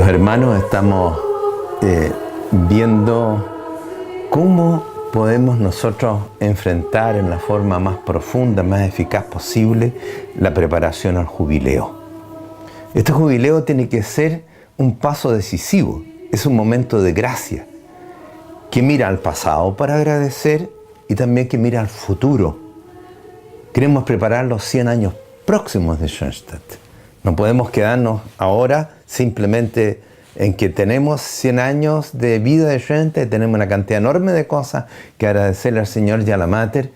Queridos hermanos, estamos viendo cómo podemos nosotros enfrentar en la forma más profunda, más eficaz posible, la preparación al jubileo. Este jubileo tiene que ser un paso decisivo, es un momento de gracia, que mira al pasado para agradecer y también que mira al futuro. Queremos preparar los 100 años próximos de Schoenstatt. No podemos quedarnos ahora simplemente en que tenemos 100 años de vida de Schoenstatt, tenemos una cantidad enorme de cosas que agradecerle al Señor y a la Mater.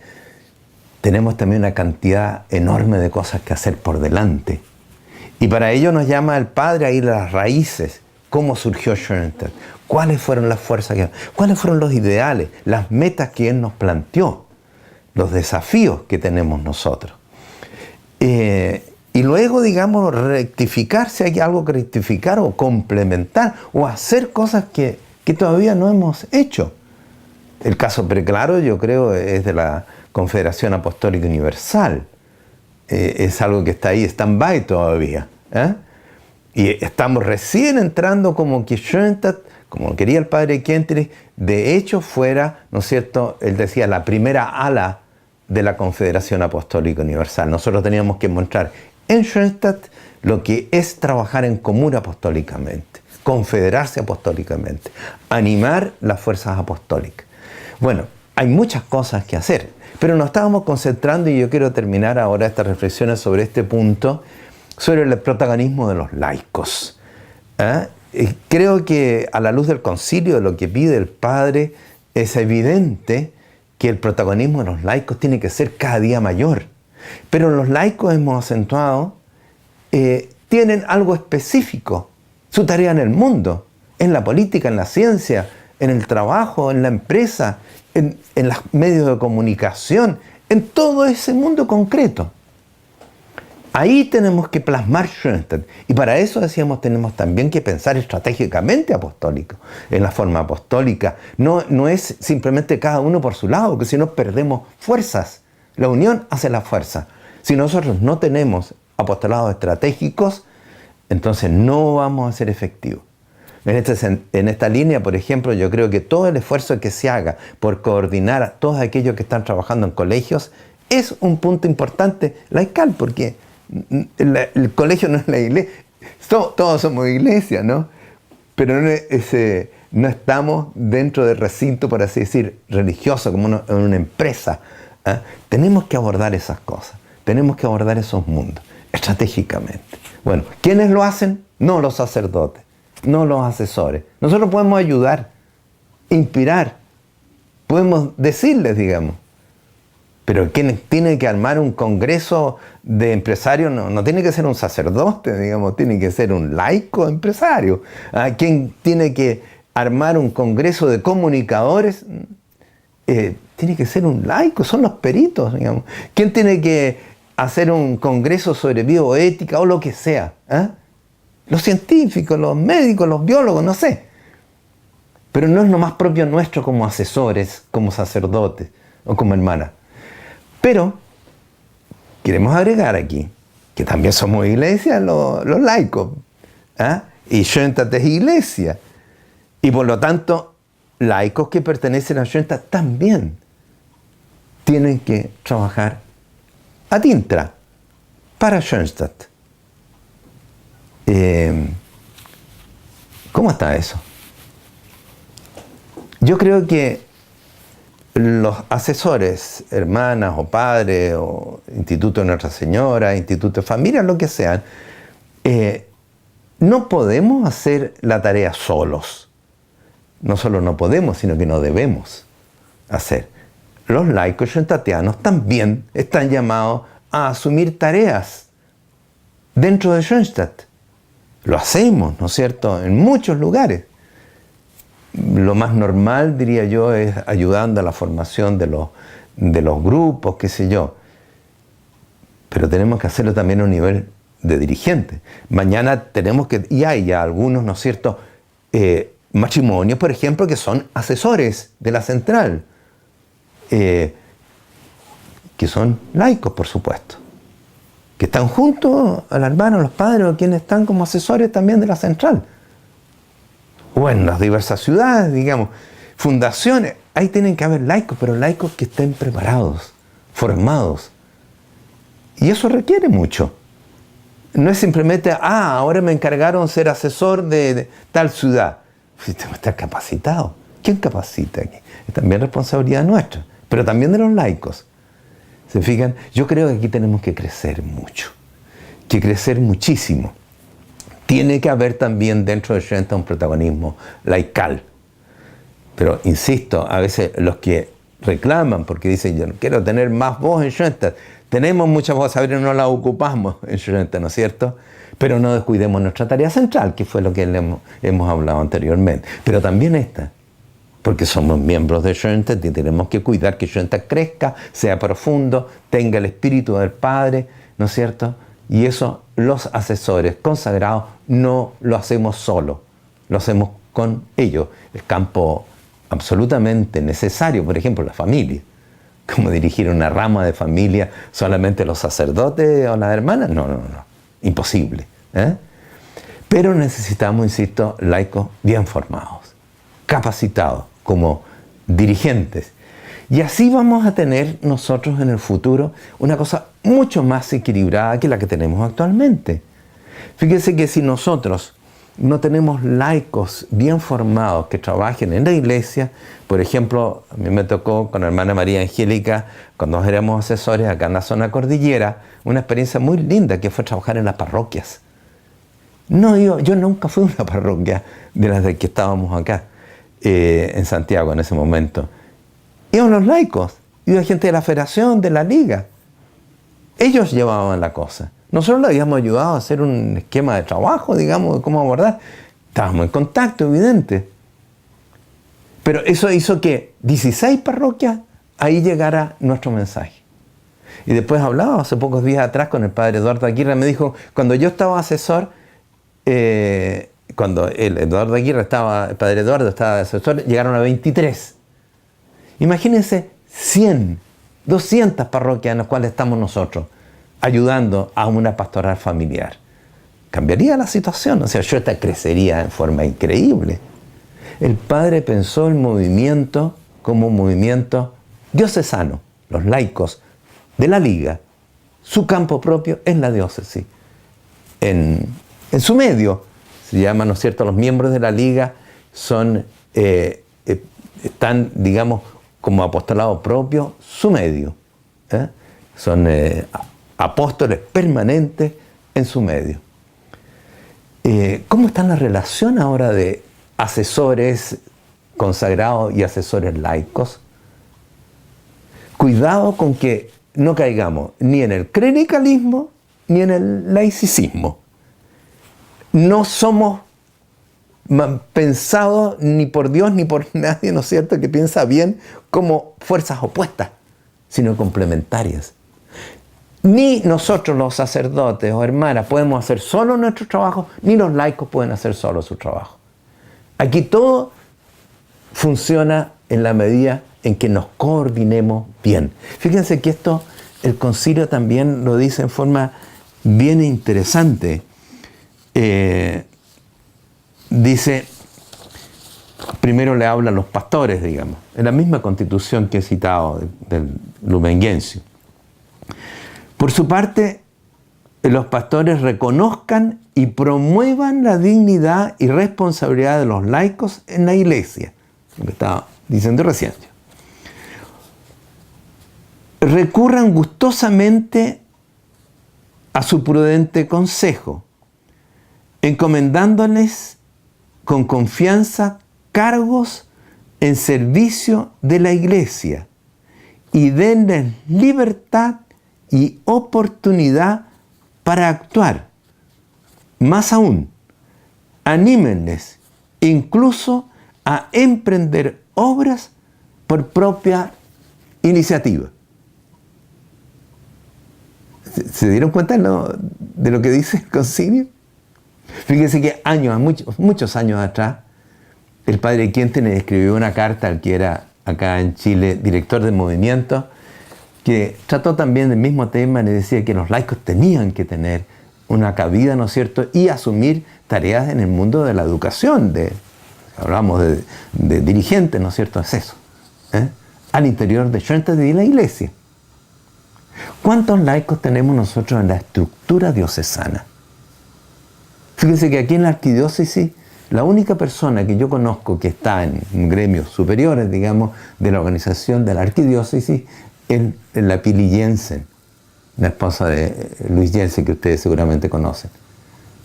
Tenemos también una cantidad enorme de cosas que hacer por delante. Y para ello nos llama el Padre a ir a las raíces. ¿Cómo surgió Schoenstatt? ¿Cuáles fueron las fuerzas? ¿Cuáles fueron los ideales? Las metas que Él nos planteó. Los desafíos que tenemos nosotros. Y luego, digamos, rectificar si hay algo que rectificar o complementar o hacer cosas que todavía no hemos hecho. El caso preclaro, yo creo, es de la Confederación Apostólica Universal. Es algo que está ahí, stand-by todavía. Y estamos recién entrando como que Schoenstatt, como quería el padre Kentrich, de hecho fuera, ¿no es cierto?, él decía, la primera ala de la Confederación Apostólica Universal. Nosotros teníamos que mostrar en Schoenstatt lo que es trabajar en común apostólicamente, confederarse apostólicamente, animar las fuerzas apostólicas. Bueno, hay muchas cosas que hacer, pero nos estábamos concentrando, y yo quiero terminar ahora estas reflexiones sobre este punto, sobre el protagonismo de los laicos. Creo que a la luz del concilio, de lo que pide el Padre, es evidente que el protagonismo de los laicos tiene que ser cada día mayor. Pero los laicos, hemos acentuado, tienen algo específico, su tarea en el mundo, en la política, en la ciencia, en el trabajo, en la empresa, en los medios de comunicación, en todo ese mundo concreto. Ahí tenemos que plasmar Schoenstatt. Y para eso, decíamos, tenemos también que pensar estratégicamente apostólico, en la forma apostólica. No es simplemente cada uno por su lado, porque si no perdemos fuerzas. La unión hace la fuerza. Si nosotros no tenemos apostolados estratégicos, entonces no vamos a ser efectivos. En esta línea, por ejemplo, yo creo que todo el esfuerzo que se haga por coordinar a todos aquellos que están trabajando en colegios es un punto importante laical, porque el colegio no es la iglesia. Todos somos iglesia, ¿no? Pero no estamos dentro del recinto, por así decir, religioso, como en una empresa. Tenemos que abordar esas cosas, tenemos que abordar esos mundos estratégicamente. Bueno, ¿quiénes lo hacen? No los sacerdotes, no los asesores. Nosotros podemos ayudar, inspirar, podemos decirles, digamos. Pero quien tiene que armar un congreso de empresarios no tiene que ser un sacerdote, digamos, tiene que ser un laico empresario. Quien tiene que armar un congreso de comunicadores tiene que ser un laico, son los peritos, digamos. ¿Quién tiene que hacer un congreso sobre bioética o lo que sea? Los científicos, los médicos, los biólogos, no sé. Pero no es lo más propio nuestro como asesores, como sacerdotes o como hermanas. Pero queremos agregar aquí que también somos iglesia, los laicos. Y Schoenstatt es iglesia. Y por lo tanto, laicos que pertenecen a Schoenstatt también tienen que trabajar ad intra para Schoenstatt. ¿Cómo está eso? Yo creo que los asesores, hermanas o padres, o Instituto de Nuestra Señora, Instituto de Familia, lo que sean, no podemos hacer la tarea solos. No solo no podemos, sino que no debemos hacer. Los laicos schoenstattianos también están llamados a asumir tareas dentro de Schoenstatt. Lo hacemos, ¿no es cierto?, en muchos lugares. Lo más normal, diría yo, es ayudando a la formación de los grupos, qué sé yo. Pero tenemos que hacerlo también a un nivel de dirigente. Mañana tenemos que, y hay ya algunos, ¿no es cierto?, matrimonios, por ejemplo, que son asesores de la central, que son laicos, por supuesto, que están junto a la hermana, a los padres, o quienes están como asesores también de la central. o en las diversas ciudades, digamos, fundaciones, ahí tienen que haber laicos, pero laicos que estén preparados, formados. Y eso requiere mucho. No es simplemente, ahora me encargaron ser asesor de tal ciudad. Pues tengo que estar capacitado. ¿Quién capacita aquí? Es también responsabilidad nuestra, pero también de los laicos. ¿Se fijan? Yo creo que aquí tenemos que crecer mucho, que crecer muchísimo. Tiene que haber también dentro de Shrenta un protagonismo laical. Pero, insisto, a veces los que reclaman, porque dicen, yo no quiero tener más voz en Shrenta. Tenemos muchas voces, a ver, no las ocupamos en Shrenta, ¿no es cierto? Pero no descuidemos nuestra tarea central, que fue lo que hemos hablado anteriormente. Pero también esta, porque somos miembros de Shrenta y tenemos que cuidar que Shrenta crezca, sea profundo, tenga el espíritu del Padre, ¿no es cierto? Y eso los asesores consagrados no lo hacemos solo, lo hacemos con ellos. El campo absolutamente necesario, por ejemplo, la familia. ¿Cómo dirigir una rama de familia solamente los sacerdotes o las hermanas? No, imposible. Pero necesitamos, insisto, laicos bien formados, capacitados como dirigentes. Y así vamos a tener nosotros en el futuro una cosa mucho más equilibrada que la que tenemos actualmente. Fíjense que si nosotros no tenemos laicos bien formados que trabajen en la iglesia, por ejemplo, a mí me tocó con la hermana María Angélica, cuando éramos asesores acá en la zona cordillera, una experiencia muy linda que fue trabajar en las parroquias. Yo nunca fui a una parroquia de las de que estábamos acá, en Santiago en ese momento. Iban los laicos, iba gente de la federación, de la liga. Ellos llevaban la cosa. Nosotros le habíamos ayudado a hacer un esquema de trabajo, digamos, de cómo abordar. Estábamos en contacto, evidente. Pero eso hizo que 16 parroquias, ahí llegara nuestro mensaje. Y después hablaba hace pocos días atrás con el padre Eduardo Aguirre, me dijo, cuando yo estaba asesor, cuando el padre Eduardo estaba de asesor, llegaron a 23. Imagínense 100, 200 parroquias en las cuales estamos nosotros, ayudando a una pastoral familiar. Cambiaría la situación, o sea, Shrenta crecería en forma increíble. El padre pensó el movimiento como un movimiento diocesano, los laicos de la liga, su campo propio es la diócesis. En su medio, se llama, ¿no es cierto?, los miembros de la liga están, digamos, como apostolado propio, su medio. Son apóstoles permanentes en su medio. ¿Cómo está la relación ahora de asesores consagrados y asesores laicos? Cuidado con que no caigamos ni en el clericalismo ni en el laicismo. No somos pensados ni por Dios ni por nadie, ¿no es cierto?, que piensa bien, como fuerzas opuestas, sino complementarias. Ni nosotros los sacerdotes o hermanas podemos hacer solo nuestro trabajo, ni los laicos pueden hacer solo su trabajo. Aquí todo funciona en la medida en que nos coordinemos bien. Fíjense que esto el concilio también lo dice en forma bien interesante. Dice, primero le habla a los pastores, digamos, en la misma constitución que he citado del Lumen Gentium. Por su parte, los pastores reconozcan y promuevan la dignidad y responsabilidad de los laicos en la iglesia, lo que estaba diciendo recién. Recurran gustosamente a su prudente consejo, encomendándoles con confianza cargos en servicio de la iglesia y denles libertad y oportunidad para actuar. Más aún, anímenles incluso a emprender obras por propia iniciativa. ¿Se dieron cuenta de lo que dice el concilio? Fíjense que muchos años atrás, el padre Quinten le escribió una carta al que era acá en Chile director de movimiento, que trató también del mismo tema, le decía que los laicos tenían que tener una cabida, ¿no es cierto?, y asumir tareas en el mundo de la educación, hablamos de dirigentes, ¿no es cierto? Es eso, al interior de Schoenstatt y de la iglesia. ¿Cuántos laicos tenemos nosotros en la estructura diocesana? Fíjense que aquí en la arquidiócesis, la única persona que yo conozco que está en gremios superiores, digamos, de la organización de la arquidiócesis, es la Pili Jensen, la esposa de Luis Jensen, que ustedes seguramente conocen,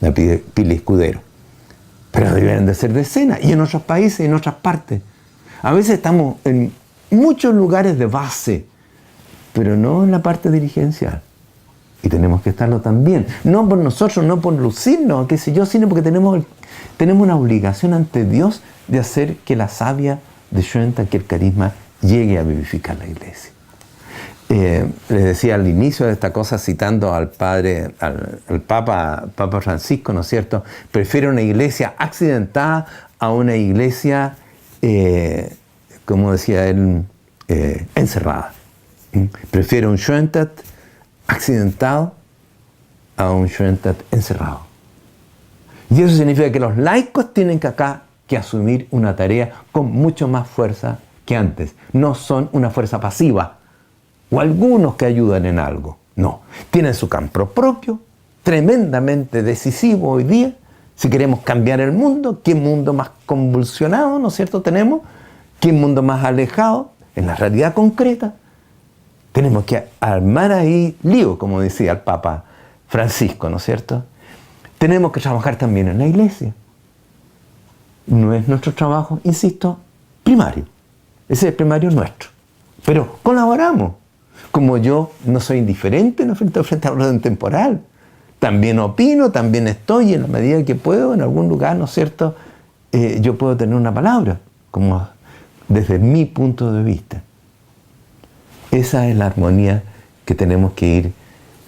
la Pili Escudero. Pero deben de ser decenas, y en otros países, y en otras partes. A veces estamos en muchos lugares de base, pero no en la parte dirigencial. Y tenemos que estarlo también. No por nosotros, no por lucirnos, qué sé yo, sino porque tenemos una obligación ante Dios de hacer que la savia de Schoenstatt, que el carisma, llegue a vivificar la iglesia. Les decía al inicio de esta cosa, citando al Papa Francisco, ¿no es cierto? Prefiere una iglesia accidentada a una iglesia, como decía él, encerrada. Prefiere un Schoenstatt accidentado a un Schoenstatt encerrado. Y eso significa que los laicos tienen que asumir una tarea con mucho más fuerza que antes. No son una fuerza pasiva o algunos que ayudan en algo. No, tienen su campo propio, tremendamente decisivo hoy día. Si queremos cambiar el mundo, ¿qué mundo más convulsionado, ¿no es cierto?, tenemos? ¿Qué mundo más alejado en la realidad concreta? Tenemos que armar ahí lío, como decía el Papa Francisco, ¿no es cierto? Tenemos que trabajar también en la iglesia. No es nuestro trabajo, insisto, primario. Ese es el primario nuestro. Pero colaboramos. Como yo no soy indiferente frente al orden temporal. También opino, también estoy en la medida que puedo, en algún lugar, ¿no es cierto? Yo puedo tener una palabra, como desde mi punto de vista. Esa es la armonía que tenemos que ir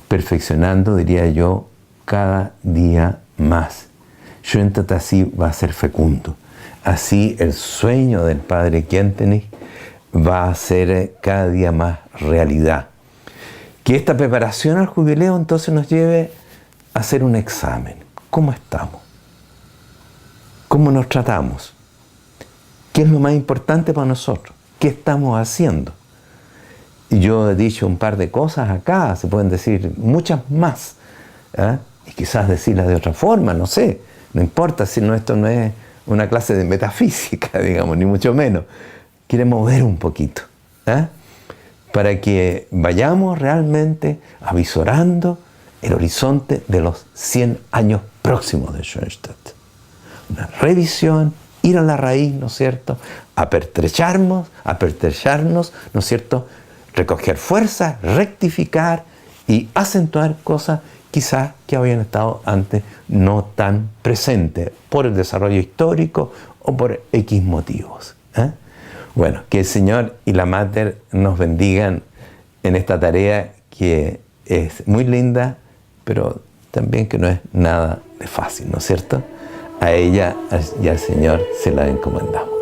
perfeccionando, diría yo, cada día más. Schoenstatt así va a ser fecundo. Así el sueño del padre Kentenich va a ser cada día más realidad. Que esta preparación al jubileo entonces nos lleve a hacer un examen. ¿Cómo estamos? ¿Cómo nos tratamos? ¿Qué es lo más importante para nosotros? ¿Qué estamos haciendo? Y yo he dicho un par de cosas acá, se pueden decir muchas más, y quizás decirlas de otra forma, no sé, no importa si esto no es una clase de metafísica, digamos, ni mucho menos. Queremos ver un poquito, para que vayamos realmente avisorando el horizonte de los 100 años próximos de Schoenstatt. Una revisión, ir a la raíz, ¿no es cierto?, apertrecharnos, ¿no es cierto?, recoger fuerzas, rectificar y acentuar cosas quizás que habían estado antes no tan presentes por el desarrollo histórico o por X motivos. Bueno, que el Señor y la Mater nos bendigan en esta tarea que es muy linda, pero también que no es nada de fácil, ¿no es cierto? A ella y al Señor se la encomendamos.